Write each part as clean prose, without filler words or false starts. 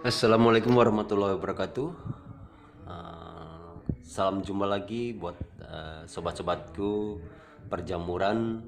Assalamualaikum warahmatullahi wabarakatuh. Salam jumpa lagi buat sobat-sobatku perjamuran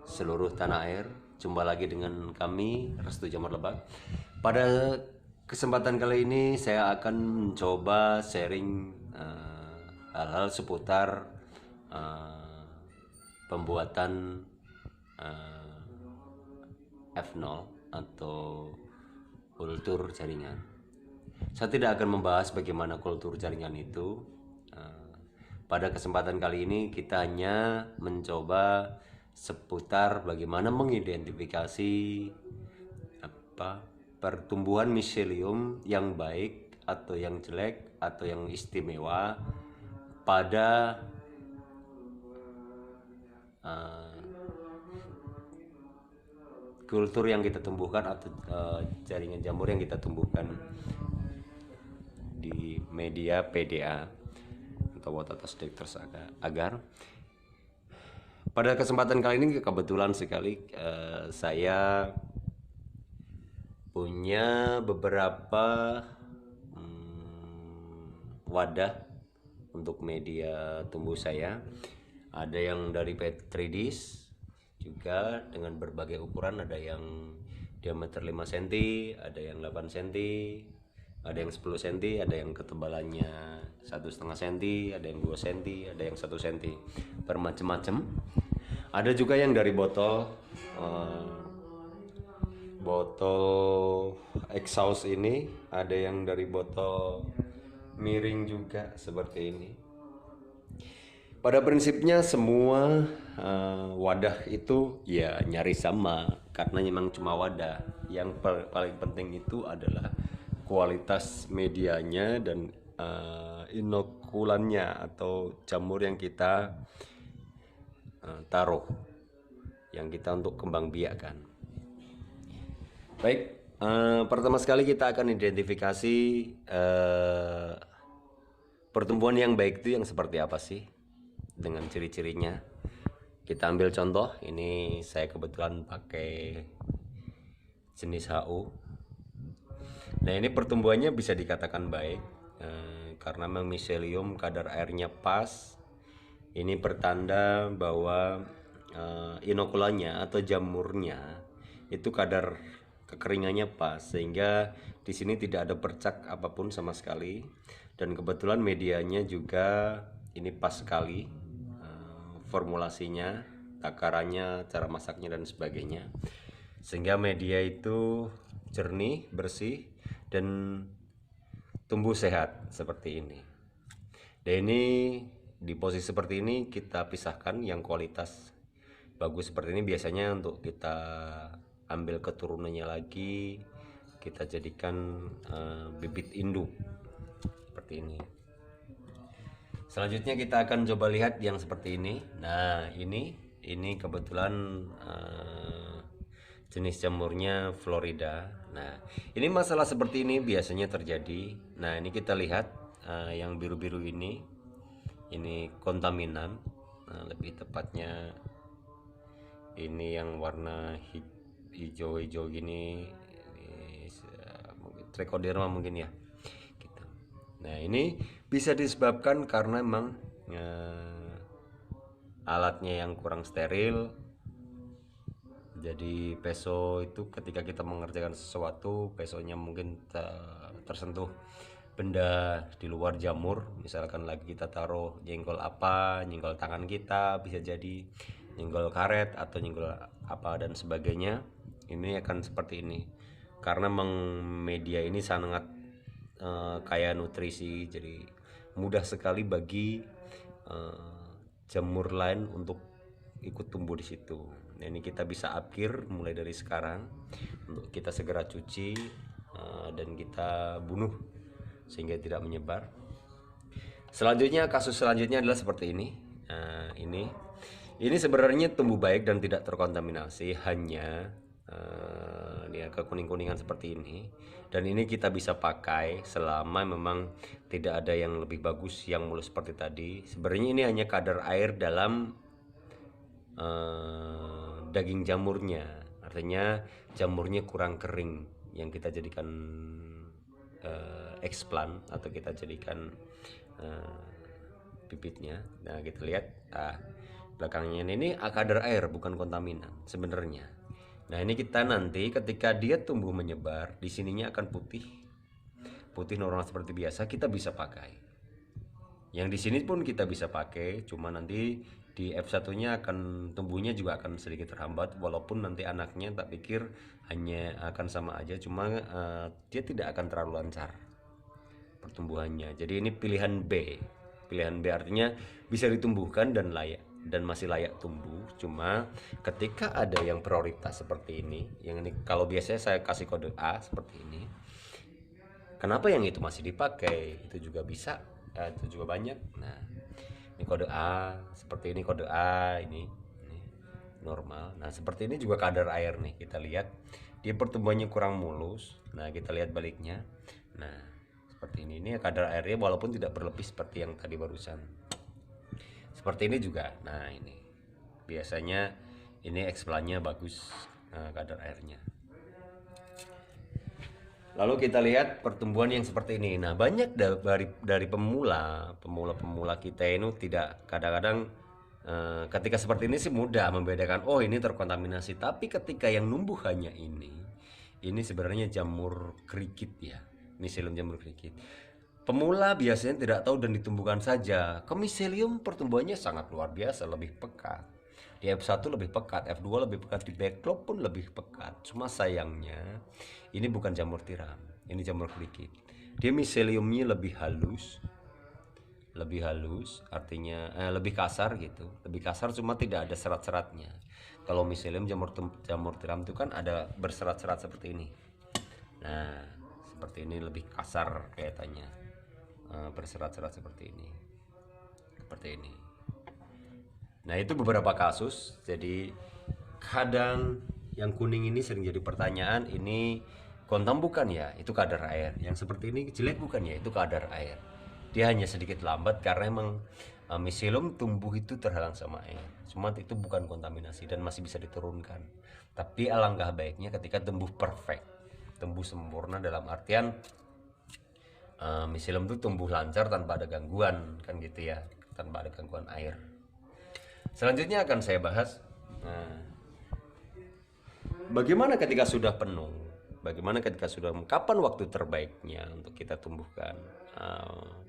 seluruh tanah air. Jumpa lagi dengan kami Restu Jamar Lebak. Pada kesempatan kali ini saya akan mencoba sharing hal-hal seputar uh, pembuatan uh, F0 atau kultur jaringan. Saya tidak akan membahas bagaimana kultur jaringan itu. Eh, Pada kesempatan kali ini kita hanya mencoba seputar bagaimana mengidentifikasi apa pertumbuhan miselium yang baik atau yang jelek atau yang istimewa pada eh, kultur yang kita tumbuhkan atau jaringan jamur yang kita tumbuhkan di media PDA atau Water Detectors agar pada kesempatan kali ini kebetulan sekali saya punya beberapa wadah untuk media tumbuh saya. Ada yang dari Petridis juga dengan berbagai ukuran, ada yang diameter 5 cm, ada yang 8 cm, ada yang 10 cm, ada yang ketebalannya 1,5 cm, ada yang 2 cm, ada yang 1 cm, bermacam-macam. Ada juga yang dari botol exhaust ini, ada yang dari botol miring juga seperti ini. Pada prinsipnya semua wadah itu ya nyaris sama karena memang cuma wadah. Yang paling penting itu adalah kualitas medianya dan inokulannya atau jamur yang kita taruh, yang kita untuk kembang biakkan. Baik, pertama sekali kita akan identifikasi pertumbuhan yang baik itu yang seperti apa sih dengan ciri-cirinya. Kita ambil contoh, ini saya kebetulan pakai jenis HU. Nah, ini pertumbuhannya bisa dikatakan baik karena memang miselium kadar airnya pas. Ini pertanda bahwa inokulannya atau jamurnya itu kadar kekeringannya pas, sehingga di sini tidak ada bercak apapun sama sekali. Dan kebetulan medianya juga ini pas sekali, formulasinya, takarannya, cara masaknya dan sebagainya, sehingga media itu jernih, bersih dan tumbuh sehat seperti ini. Dan ini di posisi seperti ini kita pisahkan yang kualitas bagus seperti ini, biasanya untuk kita ambil keturunannya lagi, kita jadikan bibit induk seperti ini. Selanjutnya kita akan coba lihat yang seperti ini. Nah, ini kebetulan jenis jamurnya Florida. Nah, ini masalah seperti ini biasanya terjadi. Nah, ini kita lihat yang biru-biru ini kontaminan. Nah, lebih tepatnya ini yang warna hijau-hijau gini, Trichoderma mungkin ya. Gitu. Nah, ini bisa disebabkan karena memang alatnya yang kurang steril. Jadi peso itu ketika kita mengerjakan sesuatu, pesonya mungkin tersentuh benda di luar jamur. Misalkan lagi kita taruh nyenggol apa, nyenggol tangan kita, bisa jadi nyenggol karet atau nyenggol apa dan sebagainya. Ini akan seperti ini karena memang media ini sangat kaya nutrisi, jadi mudah sekali bagi jamur lain untuk ikut tumbuh di situ. Nah, ini kita bisa upgear mulai dari sekarang untuk kita segera cuci dan kita bunuh sehingga tidak menyebar. Selanjutnya, kasus selanjutnya adalah seperti ini. Nah, ini sebenarnya tumbuh baik dan tidak terkontaminasi, hanya dia kekuning-kuningan seperti ini. Dan ini kita bisa pakai selama memang tidak ada yang lebih bagus yang mulus seperti tadi. Sebenarnya ini hanya kadar air dalam daging jamurnya, artinya jamurnya kurang kering. yang kita jadikan explant atau kita jadikan bibitnya. Nah kita lihat belakangnya ini kadar air bukan kontaminan sebenarnya. Nah ini kita nanti ketika dia tumbuh menyebar di sininya akan putih normal seperti biasa, kita bisa pakai. Yang di sini pun kita bisa pakai, cuma nanti di F1-nya akan tumbuhnya juga akan sedikit terhambat, walaupun nanti anaknya tak pikir hanya akan sama aja, cuma dia tidak akan terlalu lancar pertumbuhannya. Jadi ini pilihan B. Pilihan B artinya bisa ditumbuhkan dan masih layak tumbuh. Cuma ketika ada yang prioritas seperti ini, yang ini kalau biasanya saya kasih kode A seperti ini. Kenapa yang itu masih dipakai? Itu juga bisa, itu juga banyak. Nah, ini kode A, seperti ini kode A, ini normal. Nah, seperti ini juga kadar air nih. Kita lihat dia pertumbuhannya kurang mulus. Nah, kita lihat baliknya. Nah, seperti ini. Ini kadar airnya walaupun tidak berlebih seperti yang tadi barusan. Seperti ini juga. Nah, ini biasanya ini explant-nya bagus, kadar airnya. Lalu kita lihat pertumbuhan yang seperti ini. Nah, banyak dari pemula kita ini tidak kadang-kadang ketika seperti ini sih mudah membedakan, oh ini terkontaminasi. Tapi ketika yang numbuh hanya ini sebenarnya jamur krikit ya. Miselium jamur krikit. Pemula biasanya tidak tahu dan ditumbuhkan saja. Ke miselium pertumbuhannya sangat luar biasa, lebih pekat. Di F1 lebih pekat, F2 lebih pekat, di backlog pun lebih pekat. Cuma sayangnya ini bukan jamur tiram, ini jamur krikit. Dia miseliumnya lebih halus artinya lebih kasar gitu, lebih kasar, cuma tidak ada serat-seratnya. Kalau miselium jamur tiram itu kan ada berserat-serat seperti ini. Nah seperti ini lebih kasar kelihatannya, berserat-serat seperti ini. Nah itu beberapa kasus. Jadi kadang yang kuning ini sering jadi pertanyaan, ini kontam bukan ya, itu kadar air. Yang seperti ini jelek bukan ya, itu kadar air. Dia hanya sedikit lambat karena emang miselium tumbuh itu terhalang sama air. Cuma itu bukan kontaminasi dan masih bisa diturunkan. Tapi alangkah baiknya ketika tumbuh perfect, tumbuh sempurna dalam artian miselium itu tumbuh lancar tanpa ada gangguan, kan gitu ya, tanpa ada gangguan air. Selanjutnya akan saya bahas bagaimana ketika sudah penuh, bagaimana ketika sudah, kapan waktu terbaiknya untuk kita tumbuhkan,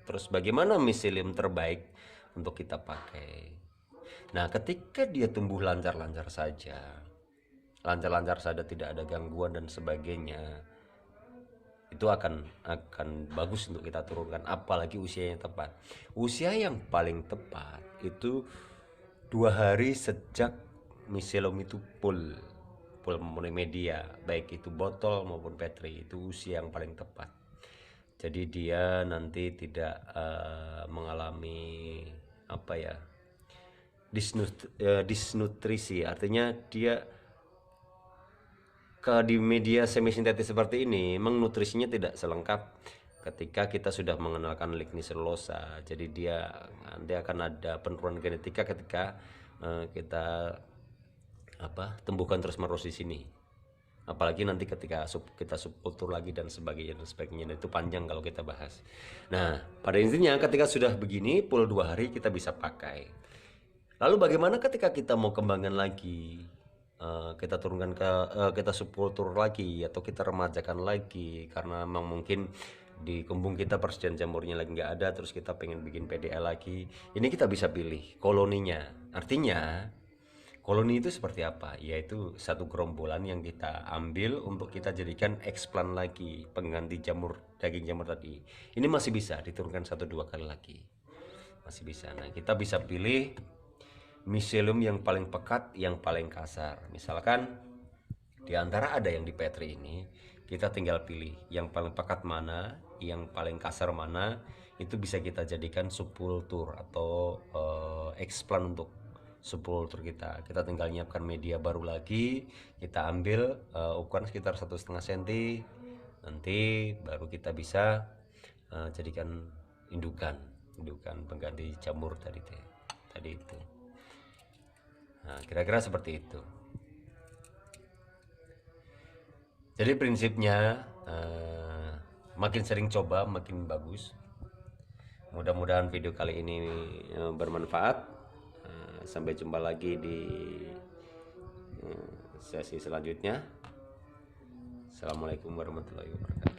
terus bagaimana miselium terbaik untuk kita pakai. Nah ketika dia tumbuh lancar-lancar saja, tidak ada gangguan dan sebagainya, itu akan bagus untuk kita turunkan, apalagi usia yang tepat. Usia yang paling tepat itu 2 hari sejak miselium itu full memenuhi media, baik itu botol maupun petri, itu usia yang paling tepat. Jadi dia nanti tidak mengalami disnutrisi, artinya dia di media semisintetis seperti ini memang nutrisinya tidak selengkap ketika kita sudah mengenalkan lignin selulosa. Jadi dia akan ada penurunan genetika ketika kita tumbuhkan terus menerus di sini. Apalagi nanti ketika kita subkultur lagi dan sebagainya, itu panjang kalau kita bahas. Nah pada intinya ketika sudah begini full 2 hari kita bisa pakai. Lalu bagaimana ketika kita mau kembangkan lagi, kita turunkan kita subkultur lagi atau kita remajakan lagi karena memang mungkin di kembung kita persediaan jamurnya lagi nggak ada, terus kita pengen bikin PDA lagi. Ini kita bisa pilih koloninya. Artinya koloni itu seperti apa? Yaitu satu gerombolan yang kita ambil untuk kita jadikan explant lagi, pengganti daging jamur tadi. Ini masih bisa diturunkan 1-2 kali lagi, masih bisa. Nah kita bisa pilih miselium yang paling pekat, yang paling kasar. Misalkan di antara ada yang di petri ini, kita tinggal pilih yang paling pekat mana, yang paling kasar mana. Itu bisa kita jadikan subkultur atau explant untuk subkultur kita. Kita tinggal nyiapkan media baru lagi, kita ambil ukuran sekitar 1,5 cm, nanti baru kita bisa jadikan indukan pengganti jamur tadi itu. Nah kira-kira seperti itu. Jadi prinsipnya makin sering coba makin bagus. Mudah-mudahan video kali ini bermanfaat. Sampai jumpa lagi di sesi selanjutnya. Assalamualaikum warahmatullahi wabarakatuh.